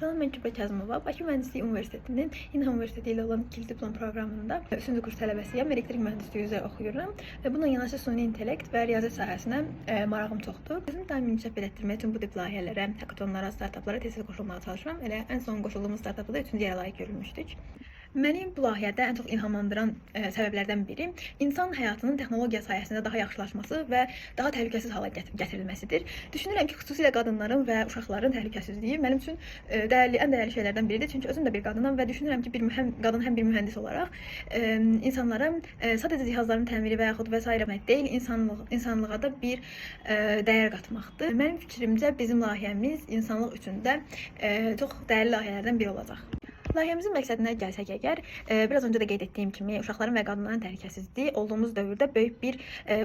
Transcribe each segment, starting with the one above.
Salam, mən Kübra Kazımova. Bakı Mühəndislik Universitetinin İnha Universiteti ilə olan ikili diplom proqramında 3-cü kurs tələbəsiyəm. Elektrik mühəndisliyi üzrə oxuyuram və bununla yanaşı süni intellekt və riyaziyyat sahəsinə marağım çoxdur. Özüm daimi inkişaf etdirmək üçün bu tip layihələrə, hackathonlara, startaplara tez-tez qoşulmağa çalışıram. Elə ən son qoşulduğumuz startapda da 3-cü yerə layiq görülmüşdük. Məni bu layihədə ən çox ilhamlandıran səbəblərdən biri insan həyatının texnologiya sayəsində daha yaxşılaşması və daha təhlükəsiz hala gətirilməsidir. Düşünürəm ki, xüsusilə qadınların və uşaqların təhlükəsizliyi mənim üçün ən dəyərli şeylərdən biridir. Çünki özüm də bir qadınam və düşünürəm ki, qadın həm bir mühəndis olaraq insanlara sadəcə cihazların təmiri və yaxud və s. deyil, insanlığa da bir dəyər qatmaqdır. Mənim fikrimcə bizim layihəmiz insanlıq üçün də çox dəyərli layihələrdən biri olacaq. Layihəmizin məqsədinə gəlsək əgər, biraz öncə də qeyd etdiyim kimi uşaqların və qadınların təhlükəsizliyi olduğumuz dövrdə böyük bir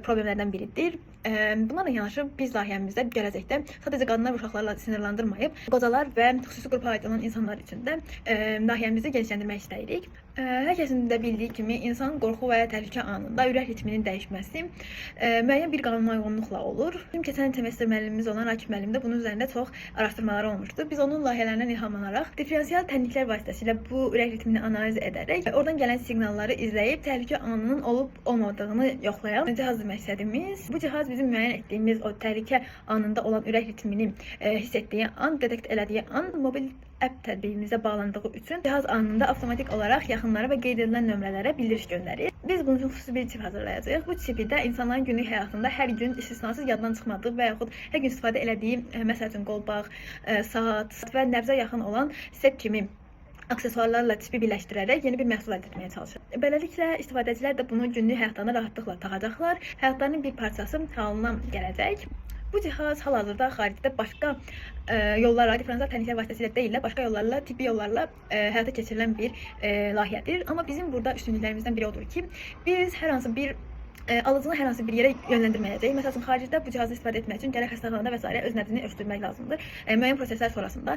problemlərdən biridir. Bunlarla yanaşı biz layihəmizdə gələcəkdə sadəcə qadınlar və uşaqlarla sınırlandırmayıb, qocalar və xüsusi qrupa aid olan insanlar üçün də layihəmizi genişləndirmək istəyirik. Hər kəsin də bildiyi kimi insan qorxu və təhlükə anında ürək ritminin dəyişməsi müəyyən bir qanunmayğunluqla olur. Bizim keçən semestr müəllimimiz olan Akif müəllim də bunun üzərində çox araşdırmalar olmuşdu. Biz onun layihələrindən ilhamlanaraq diferensial tənliklər vasitəsilə bu ürək ritmini analiz edərək oradan gələn siqnalları izləyib təhlükə anının olub-olmadığını yoxlayan cihazdır məqsədimiz. Bu cihaz bizim müəyyən etdiyimiz o təhlükə anında olan ürək ritmini hiss etdiyi an, detekt elədiyi an mobil app tədbirimizə bağlandığı üçün cihaz anında avtomatik olaraq yaxınlara və qeyd edilən nömrələrə bildiriş göndərir. Biz bunun üçün xüsusi bir çip hazırlayacağıq. Bu çipi də insanların günlük həyatında hər gün istisnasız yaddan çıxmadığı və yaxud hər gün istifadə elədiyi, məsəl üçün qolbaq, saat və nəbzə yaxın olan set kimi aksesuarlarla çipi birləşdirərək yeni bir məhsul əldə etməyə çalışır. Beləliklə, istifadəçilər də bunu günlük həyatlarına rahatlıqla taxacaqlar, həyatlarının bir parçası halına gələcək. Bu cihaz hal-hazırda xaricdə başqa yollarla, diferensial tənliklər vasitəsilə deyil də, başqa yollarla, tibbi yollarla həyata keçirilən bir layihədir. Amma bizim burada üstünlüklərimizdən biri odur ki, biz hər hansı bir alıcını hər hansı bir yerə yönləndirməyəcək. Məsələn, xaricdə bu cihazı istifadə etmək üçün gərək xəstəxanada və s. öz nəbzini ölçdürmək lazımdır. Müəyyən proseslər sonrasında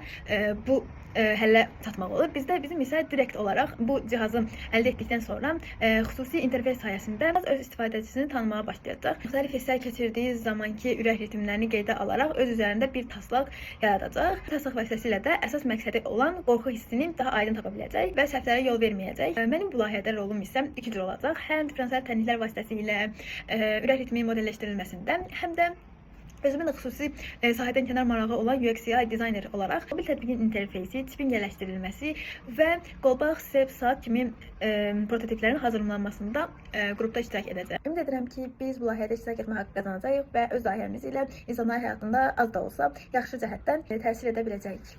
bu həllə çatmaq olur. Bizim isə direkt olaraq bu cihazı əldə etdikdən sonra xüsusi interfeys sayəsində öz istifadəçisini tanımağa başlayacaq. Müxtəlif hisslər keçirdiyi zamanki ürək ritmlərini qeydə alaraq öz üzərində bir taslaq yaradacaq. Taslaq vasitəsilə də əsas məqsədi olan qorxu hissini daha aydın tapa biləcək və səhvlərə yol verməyəcək. Mənim bu layihədə rolum isə iki cür olacaq. Həm diferensial tənliklər vasitəsilə ürək ritmi modelləşdirilməsində, həm də özümün də xüsusi sahədən kənar marağı olan UX/UI dizayner olaraq mobil tətbiqin interfeysi, çipin yerləşdirilməsi və qolbaq, sep, saat kimi prototiplərin hazırlanmasında qrupda iştirak edəcəm. Ümid edirəm ki, biz bu layihədə iştirak etmək haqqı qazanacağıq və öz layihəmiz ilə insanlar həyatında az da olsa yaxşı cəhətdən təsir edə biləcəyik.